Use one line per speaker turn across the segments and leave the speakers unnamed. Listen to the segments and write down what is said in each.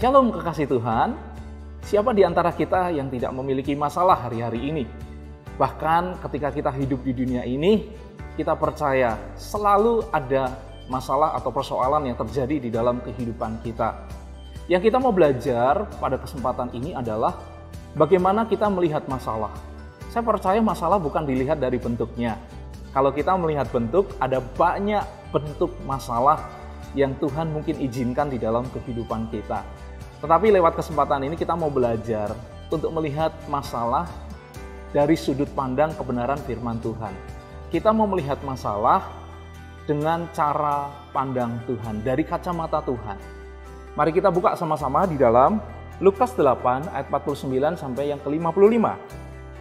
Shalom kekasih Tuhan, siapa di antara kita yang tidak memiliki masalah hari-hari ini? Bahkan ketika kita hidup di dunia ini, kita percaya selalu ada masalah atau persoalan yang terjadi di dalam kehidupan kita. Yang kita mau belajar pada kesempatan ini adalah bagaimana kita melihat masalah. Saya percaya masalah bukan dilihat dari bentuknya. Kalau kita melihat bentuk, ada banyak bentuk masalah yang Tuhan mungkin izinkan di dalam kehidupan kita. Tetapi lewat kesempatan ini kita mau belajar untuk melihat masalah dari sudut pandang kebenaran firman Tuhan. Kita mau melihat masalah dengan cara pandang Tuhan, dari kacamata Tuhan. Mari kita buka sama-sama di dalam Lukas 8 ayat 49 sampai yang ke-55.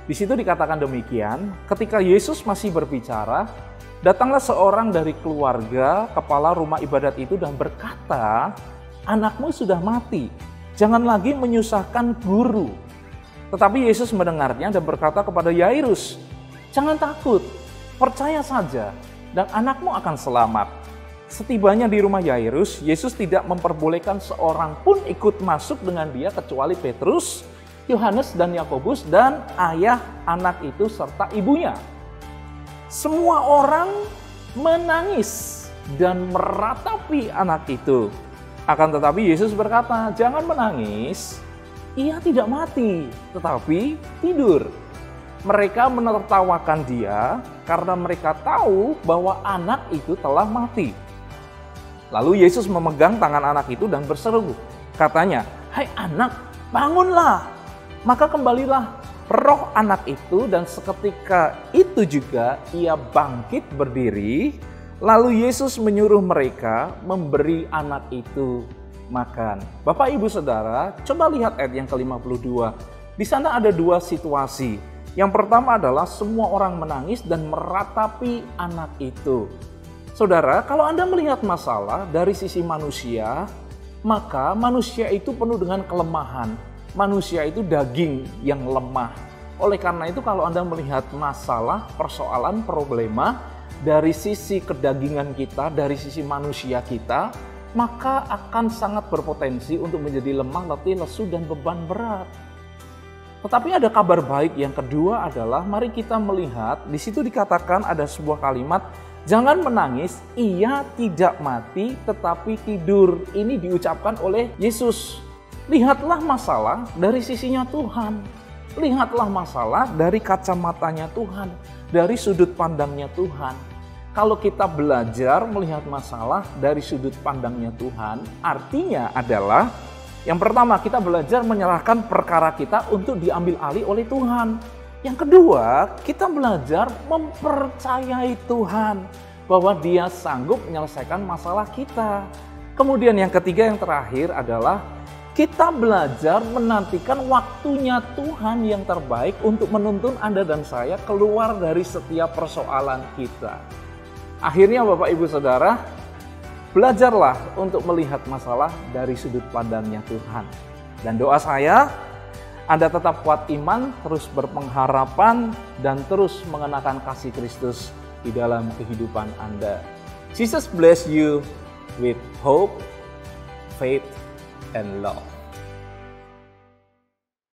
Di situ dikatakan demikian, ketika Yesus masih berbicara, datanglah seorang dari keluarga kepala rumah ibadat itu dan berkata, "Anakmu sudah mati, jangan lagi menyusahkan guru." Tetapi Yesus mendengarnya dan berkata kepada Yairus, "Jangan takut, percaya saja, dan anakmu akan selamat." Setibanya di rumah Yairus, Yesus tidak memperbolehkan seorang pun ikut masuk dengan dia kecuali Petrus, Yohanes dan Yakobus dan ayah anak itu serta ibunya. Semua orang menangis dan meratapi anak itu. Akan tetapi Yesus berkata, "Jangan menangis, ia tidak mati, tetapi tidur." Mereka menertawakan dia karena mereka tahu bahwa anak itu telah mati. Lalu Yesus memegang tangan anak itu dan berseru, katanya, "Hai anak, bangunlah." Maka kembalilah roh anak itu dan seketika itu juga ia bangkit berdiri. Lalu Yesus menyuruh mereka memberi anak itu makan. Bapak, Ibu, Saudara, coba lihat ayat yang ke-52. Di sana ada dua situasi. Yang pertama adalah semua orang menangis dan meratapi anak itu. Saudara, kalau Anda melihat masalah dari sisi manusia, maka manusia itu penuh dengan kelemahan. Manusia itu daging yang lemah. Oleh karena itu kalau Anda melihat masalah, persoalan, problema dari sisi kedagingan kita, dari sisi manusia kita, maka akan sangat berpotensi untuk menjadi lemah, letih, lesu, dan beban berat. Tetapi ada kabar baik yang kedua adalah mari kita melihat, di situ dikatakan ada sebuah kalimat, "Jangan menangis, ia tidak mati tetapi tidur." Ini diucapkan oleh Yesus. Lihatlah masalah dari sisinya Tuhan. Lihatlah masalah dari kacamatanya Tuhan, dari sudut pandangnya Tuhan. Kalau kita belajar melihat masalah dari sudut pandangnya Tuhan, artinya adalah yang pertama kita belajar menyerahkan perkara kita untuk diambil alih oleh Tuhan. Yang kedua, kita belajar mempercayai Tuhan bahwa Dia sanggup menyelesaikan masalah kita. Kemudian yang ketiga, yang terakhir adalah kita belajar menantikan waktunya Tuhan yang terbaik untuk menuntun Anda dan saya keluar dari setiap persoalan kita. Akhirnya Bapak, Ibu, Saudara, belajarlah untuk melihat masalah dari sudut pandangnya Tuhan. Dan doa saya, Anda tetap kuat iman, terus berpengharapan, dan terus mengenakan kasih Kristus di dalam kehidupan Anda. Jesus bless you with hope, faith, and love.